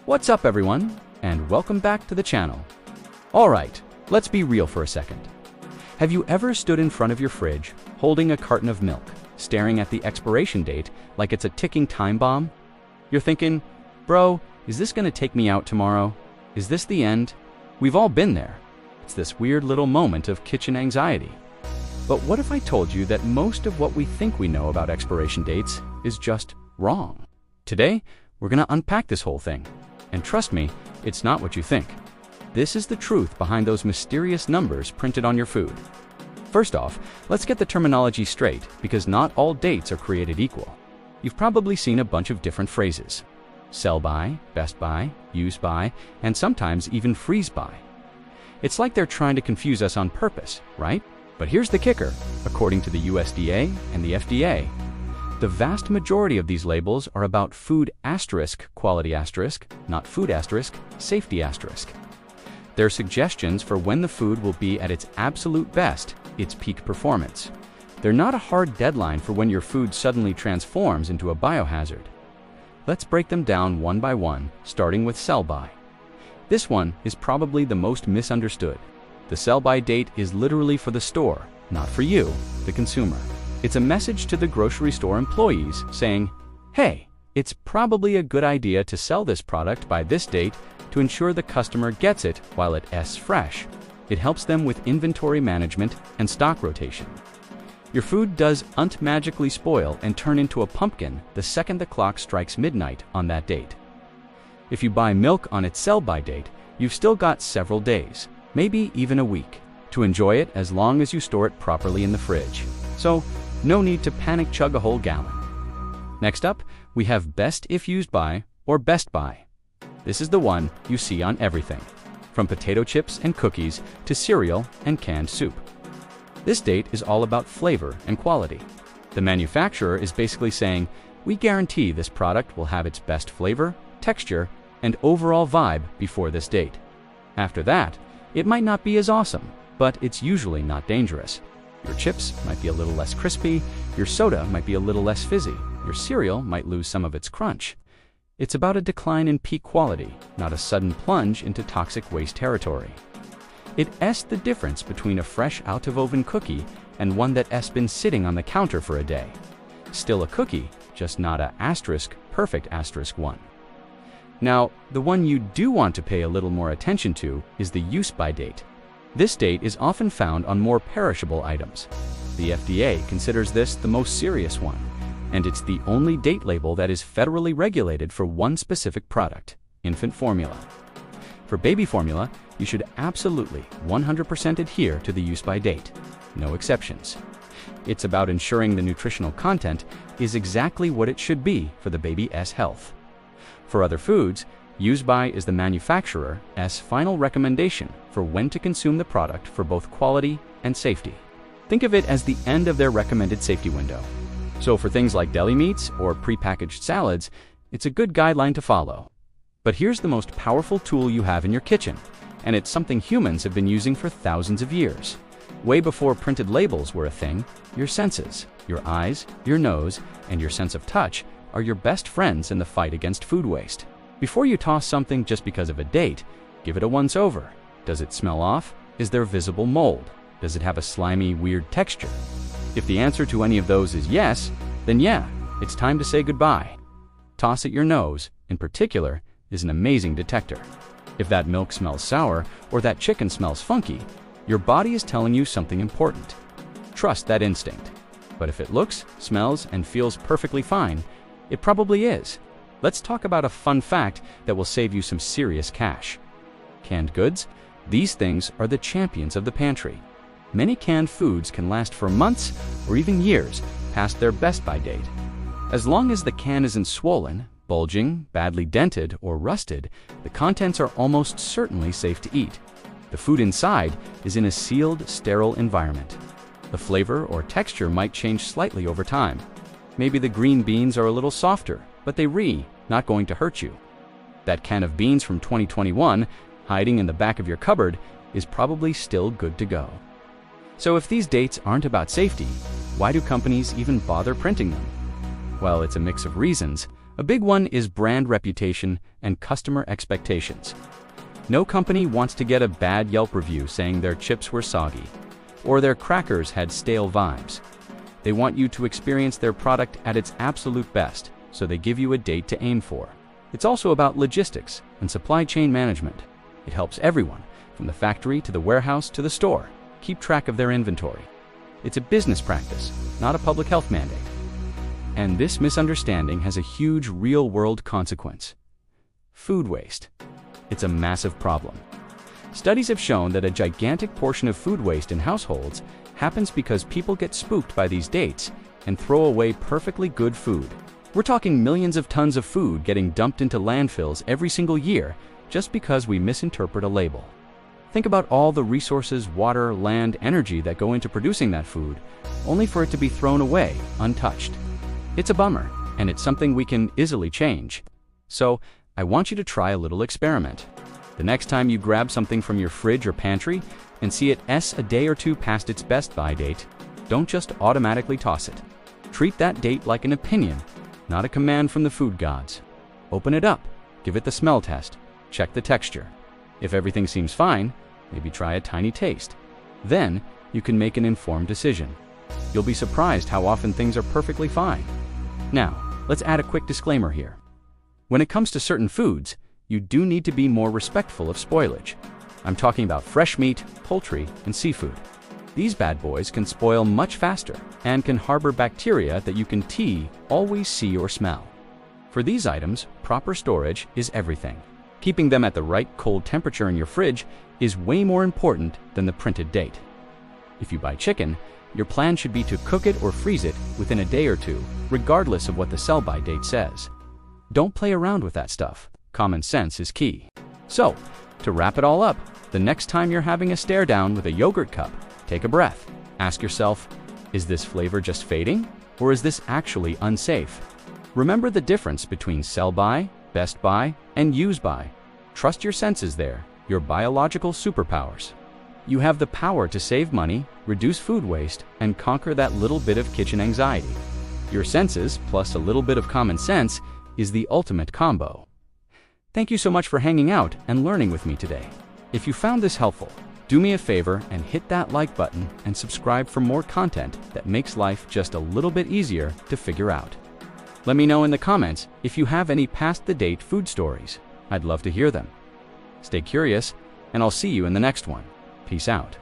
What's up everyone, and welcome back to the channel. Alright, let's be real for a second. Have you ever stood in front of your fridge, holding a carton of milk, staring at the expiration date like it's a ticking time bomb? You're thinking, bro, is this gonna take me out tomorrow? Is this the end? We've all been there. It's this weird little moment of kitchen anxiety. But what if I told you that most of what we think we know about expiration dates is just wrong? Today, we're gonna unpack this whole thing. And trust me, it's not what you think. This is the truth behind those mysterious numbers printed on your food. First off, let's get the terminology straight, because not all dates are created equal. You've probably seen a bunch of different phrases. Sell by, best by, use by, and sometimes even freeze by. It's like they're trying to confuse us on purpose, right? But here's the kicker. According to the USDA and the FDA, the vast majority of these labels are about food asterisk, quality asterisk, not food asterisk, safety asterisk. They're suggestions for when the food will be at its absolute best, its peak performance. They're not a hard deadline for when your food suddenly transforms into a biohazard. Let's break them down one by one, starting with sell-by. This one is probably the most misunderstood. The sell-by date is literally for the store, not for you, the consumer. It's a message to the grocery store employees saying, hey, it's probably a good idea to sell this product by this date to ensure the customer gets it while it's fresh. It helps them with inventory management and stock rotation. Your food doesn't magically spoil and turn into a pumpkin the second the clock strikes midnight on that date. If you buy milk on its sell-by date, you've still got several days, maybe even a week, to enjoy it as long as you store it properly in the fridge. So, no need to panic chug a whole gallon. Next up, we have best if used by or best by. This is the one you see on everything, from potato chips and cookies to cereal and canned soup. This date is all about flavor and quality. The manufacturer is basically saying, we guarantee this product will have its best flavor, texture, and overall vibe before this date. After that, it might not be as awesome, but it's usually not dangerous. Your chips might be a little less crispy, your soda might be a little less fizzy, your cereal might lose some of its crunch. It's about a decline in peak quality, not a sudden plunge into toxic waste territory. It's the difference between a fresh out-of-oven cookie and one that's been sitting on the counter for a day. Still a cookie, just not a perfect asterisk one. Now, the one you do want to pay a little more attention to is the use-by date. This date is often found on more perishable items. The FDA considers this the most serious one, and it's the only date label that is federally regulated for one specific product, infant formula. For baby formula, you should absolutely 100% adhere to the use-by date, no exceptions. It's about ensuring the nutritional content is exactly what it should be for the baby's health. For other foods, use-by is the manufacturer's final recommendation for when to consume the product for both quality and safety. Think of it as the end of their recommended safety window. So for things like deli meats or prepackaged salads, it's a good guideline to follow. But here's the most powerful tool you have in your kitchen, and it's something humans have been using for thousands of years. Way before printed labels were a thing, your senses, your eyes, your nose, and your sense of touch are your best friends in the fight against food waste. Before you toss something just because of a date, give it a once-over. Does it smell off? Is there visible mold? Does it have a slimy, weird texture? If the answer to any of those is yes, then yeah, it's time to say goodbye. Toss at your nose, in particular, is an amazing detector. If that milk smells sour or that chicken smells funky, your body is telling you something important. Trust that instinct. But if it looks, smells, and feels perfectly fine, it probably is. Let's talk about a fun fact that will save you some serious cash. Canned goods? These things are the champions of the pantry. Many canned foods can last for months or even years past their best-by date. As long as the can isn't swollen, bulging, badly dented, or rusted, the contents are almost certainly safe to eat. The food inside is in a sealed, sterile environment. The flavor or texture might change slightly over time. Maybe the green beans are a little softer, but not going to hurt you. That can of beans from 2021, hiding in the back of your cupboard, is probably still good to go. So if these dates aren't about safety, why do companies even bother printing them? Well, it's a mix of reasons, A big one is brand reputation and customer expectations. No company wants to get a bad Yelp review saying their chips were soggy or their crackers had stale vibes. They want you to experience their product at its absolute best, so they give you a date to aim for. It's also about logistics and supply chain management. It helps everyone, from the factory to the warehouse to the store, keep track of their inventory. It's a business practice, not a public health mandate. And this misunderstanding has a huge real-world consequence: food waste. It's a massive problem. Studies have shown that a gigantic portion of food waste in households happens because people get spooked by these dates and throw away perfectly good food. We're talking millions of tons of food getting dumped into landfills every single year just because we misinterpret a label. Think about all the resources, water, land, energy that go into producing that food, only for it to be thrown away untouched. It's a bummer, and it's something we can easily change. So, I want you to try a little experiment. The next time you grab something from your fridge or pantry and see it a day or two past its best by date, don't just automatically toss it. Treat that date like an opinion, not a command from the food gods. Open it up, give it the smell test, check the texture. If everything seems fine, maybe try a tiny taste. Then, you can make an informed decision. You'll be surprised how often things are perfectly fine. Now, let's add a quick disclaimer here. When it comes to certain foods, you do need to be more respectful of spoilage. I'm talking about fresh meat, poultry, and seafood. These bad boys can spoil much faster and can harbor bacteria that you can always see or smell. For these items, proper storage is everything. Keeping them at the right cold temperature in your fridge is way more important than the printed date. If you buy chicken, your plan should be to cook it or freeze it within a day or two, regardless of what the sell-by date says. Don't play around with that stuff. Common sense is key. So, to wrap it all up, the next time you're having a stare down with a yogurt cup, take a breath. Ask yourself, is this flavor just fading, or is this actually unsafe? Remember the difference between sell-by, best by, and use by. Trust your senses there, your biological superpowers. You have the power to save money, reduce food waste, and conquer that little bit of kitchen anxiety. Your senses, plus a little bit of common sense, is the ultimate combo. Thank you so much for hanging out and learning with me today. If you found this helpful, do me a favor and hit that like button and subscribe for more content that makes life just a little bit easier to figure out. Let me know in the comments if you have any past-the-date food stories. I'd love to hear them. Stay curious, and I'll see you in the next one. Peace out.